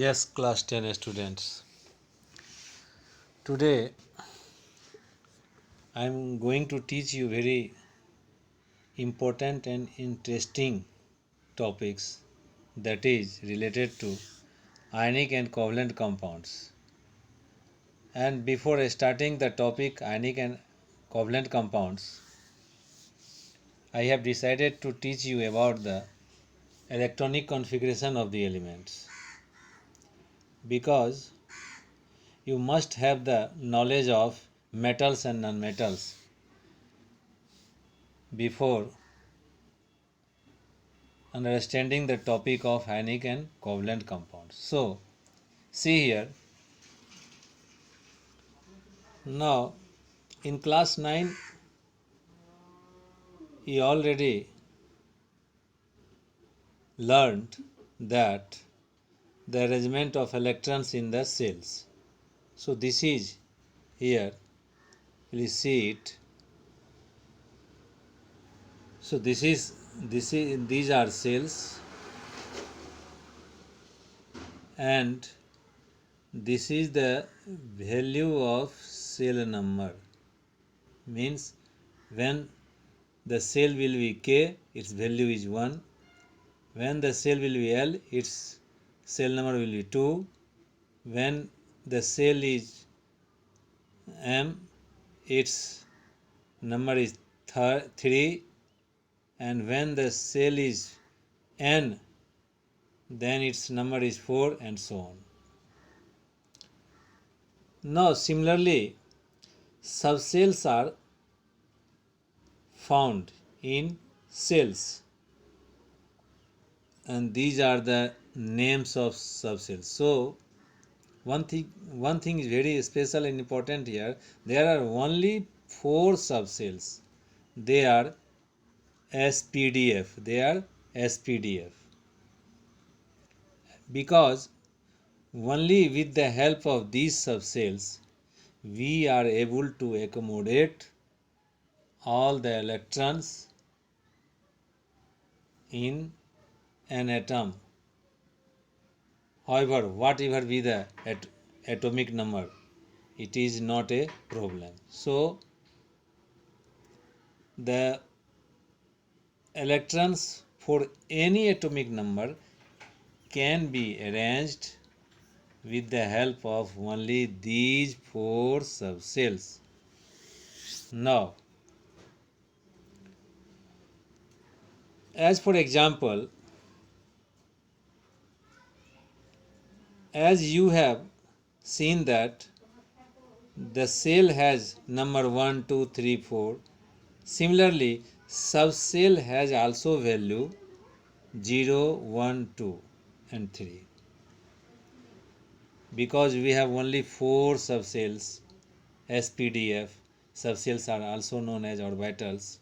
Yes, class 10 students. Today I am going to teach you very important and interesting topics that is related to ionic and covalent compounds. And before starting the topic ionic and covalent compounds, I have decided to teach you about the electronic configuration of the elements, because you must have the knowledge of metals and nonmetals before understanding the topic of ionic and covalent compounds. So, see here. Now, in class 9, you already learned that the arrangement of electrons in the cells. So, this is here. You see it. So, these are cells, and this is the value of cell number. Means when the cell will be K, its value is 1. When the cell will be L, its cell number will be 2. When the cell is M, its number is 3. And when the cell is N, then its number is 4, and so on. Now, similarly, subcells are found in cells, and these are the names of subcells. So, one thing is very special and important here. There are only 4 subcells. They are SPDF. They are SPDF. Because only with the help of these subcells we are able to accommodate all the electrons in an atom. However, whatever be the atomic number, it is not a problem. So, the electrons for any atomic number can be arranged with the help of only these 4 subcells. Now, as for example, as you have seen that the cell has number 1, 2, 3, 4. Similarly, subcell has also value 0, 1, 2 and 3. Because we have only 4 subcells, SPDF, subcells are also known as orbitals.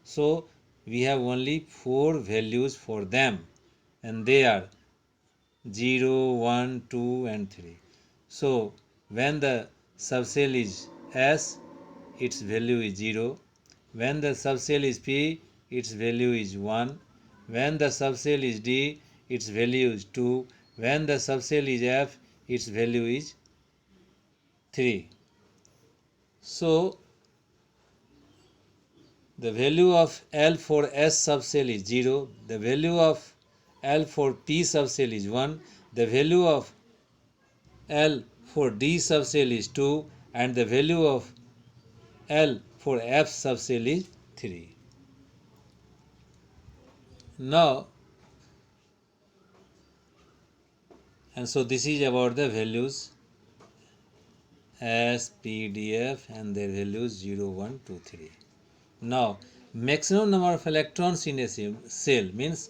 So, we have only 4 values for them, and they are 0, 1, 2 and 3. So, when the subcell is S, its value is 0. When the subcell is P, its value is 1. When the subcell is D, its value is 2. When the subcell is F, its value is 3. So, the value of L for S subcell is 0. The value of L for P subcell is 1. The value of L for D subcell is 2, and the value of L for F subcell is 3. Now, and so this is about the values S, P, D, F, and their values 0, 1, 2, 3. Now, maximum number of electrons in a cell means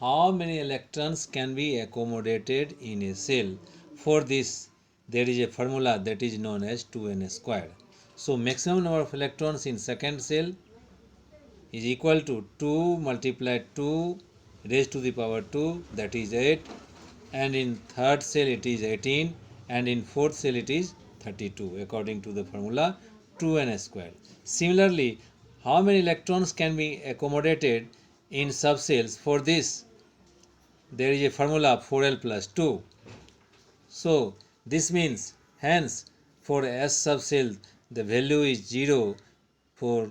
how many electrons can be accommodated in a cell. For this, there is a formula that is known as 2n squared. So, maximum number of electrons in second cell is equal to 2 multiplied 2 raised to the power 2, that is 8, and in third cell it is 18, and in fourth cell it is 32 according to the formula 2n squared. Similarly, how many electrons can be accommodated in subcells? For this, there is a formula 4l plus 2. So this means hence for S subcell the value is 0 for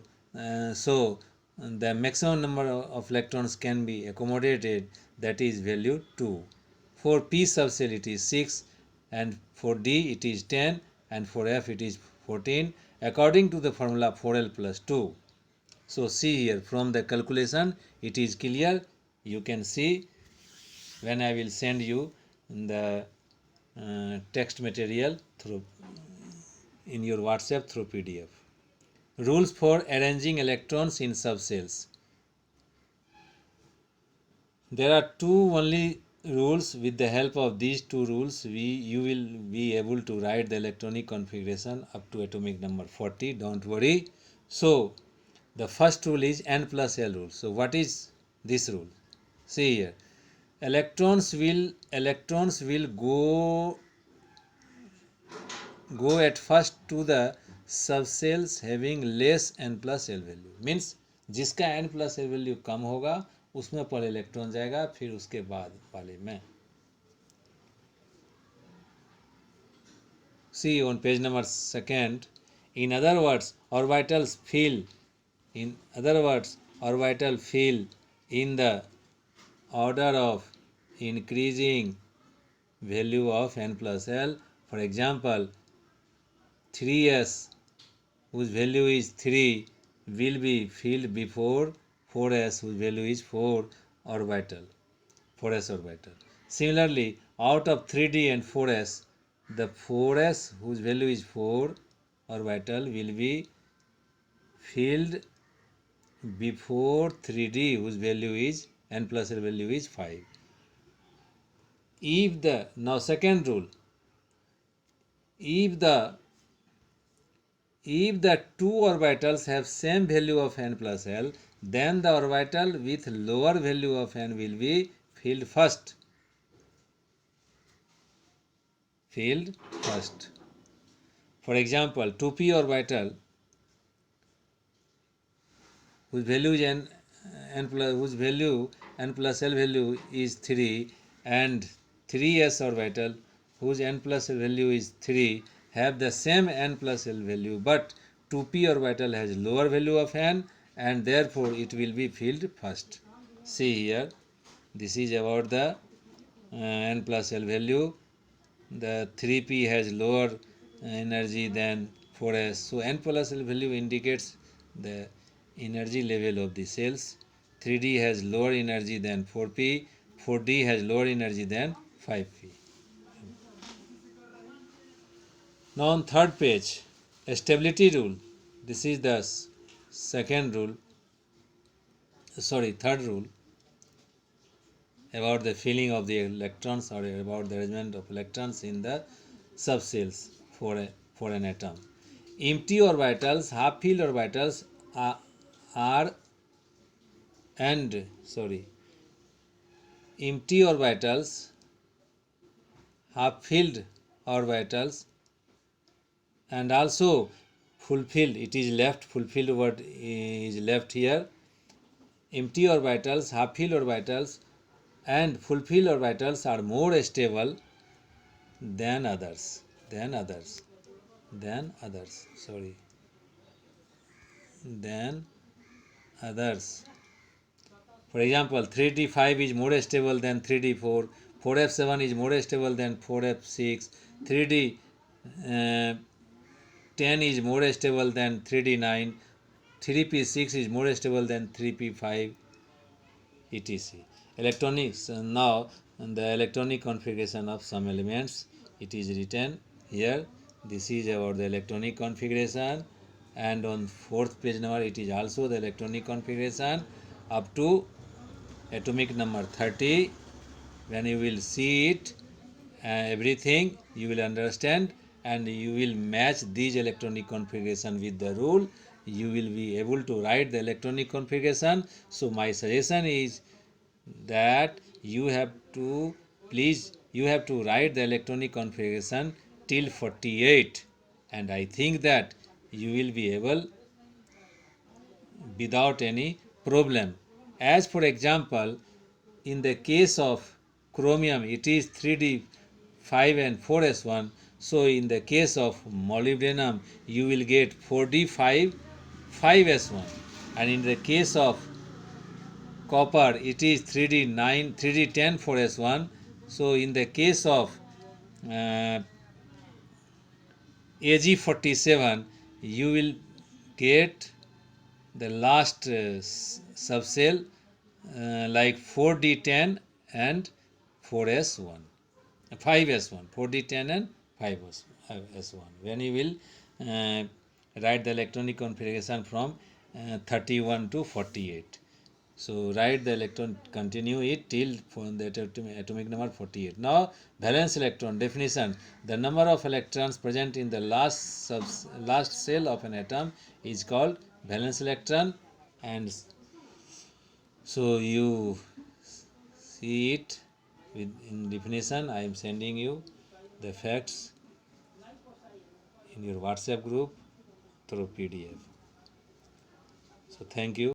so the maximum number of electrons can be accommodated, that is value 2. For P subcell it is 6, and for D it is 10, and for F it is 14 according to the formula 4L plus 2. So see here from the calculation it is clear. You can see when I will send you the text material through in your WhatsApp through PDF. Rules for arranging electrons in subcells. There are two only rules. With the help of these two rules you will be able to write the electronic configuration up to atomic number 40. Don't worry. So the first rule is N plus L rule. So what is this rule? See here, electrons will go at first to the subcells having less N plus L value. Means जिसका N plus L value कम होगा उसमें पहले electron जाएगा, फिर उसके बाद वाले में. See on page number 2. In other words, orbitals fill in the order of increasing value of N plus L. For example, 3s whose value is 3 will be filled before 4s whose value is 4s orbital. Similarly, out of 3d and 4s, the 4s whose value is 4 orbital will be filled before 3d whose value is N plus L value is 5. Now second rule, if the two orbitals have same value of N plus L, then the orbital with lower value of N will be filled first. For example, 2p orbital whose value N plus L value is 3, and 3s orbital whose N plus L value is 3 have the same N plus L value, but 2p orbital has lower value of N, and therefore it will be filled first. See here, this is about the N plus L value. The 3p has lower energy than 4s, so N plus L value indicates the energy level of the cells. 3d has lower energy than 4p, 4d has lower energy than 5p. Now on third page, stability rule. This is the third rule about the filling of the electrons, or about the arrangement of electrons in the subcells for an atom. Empty orbitals, half-filled orbitals empty orbitals, half-filled orbitals, and also fulfilled, it is left, fulfilled word is left here. Empty orbitals, half-filled orbitals and fulfilled orbitals are more stable than others. Than others. For example, 3d5 is more stable than 3d4, 4f7 is more stable than 4f6, 3d10 is more stable than 3d9, 3p6 is more stable than 3p5, etc. Electronics. Now the electronic configuration of some elements, it is written here. This is about the electronic configuration, and on fourth page number it is also the electronic configuration up to atomic number 30. When you will see it, everything you will understand, and you will match these electronic configuration with the rule. You will be able to write the electronic configuration. So my suggestion is that you have to write the electronic configuration till 48, and I think that you will be able without any problem. As for example, in the case of chromium, it is 3d 5 and 4s1. So in the case of molybdenum, you will get 4d5 5s1, and in the case of copper it is 3d9 3d10 4s1. So in the case of Ag47, you will get the last subcell like 4d10 and 4s1 5s1 4d10 and 5s1 when you will write the electronic configuration from 31 to 48. So write the electron, continue it till for the atomic number 48. Now valence electron definition: the number of electrons present in the last cell of an atom is called valence electron. And so you see it with in definition. I am sending you the facts in your WhatsApp group through PDF. So thank you.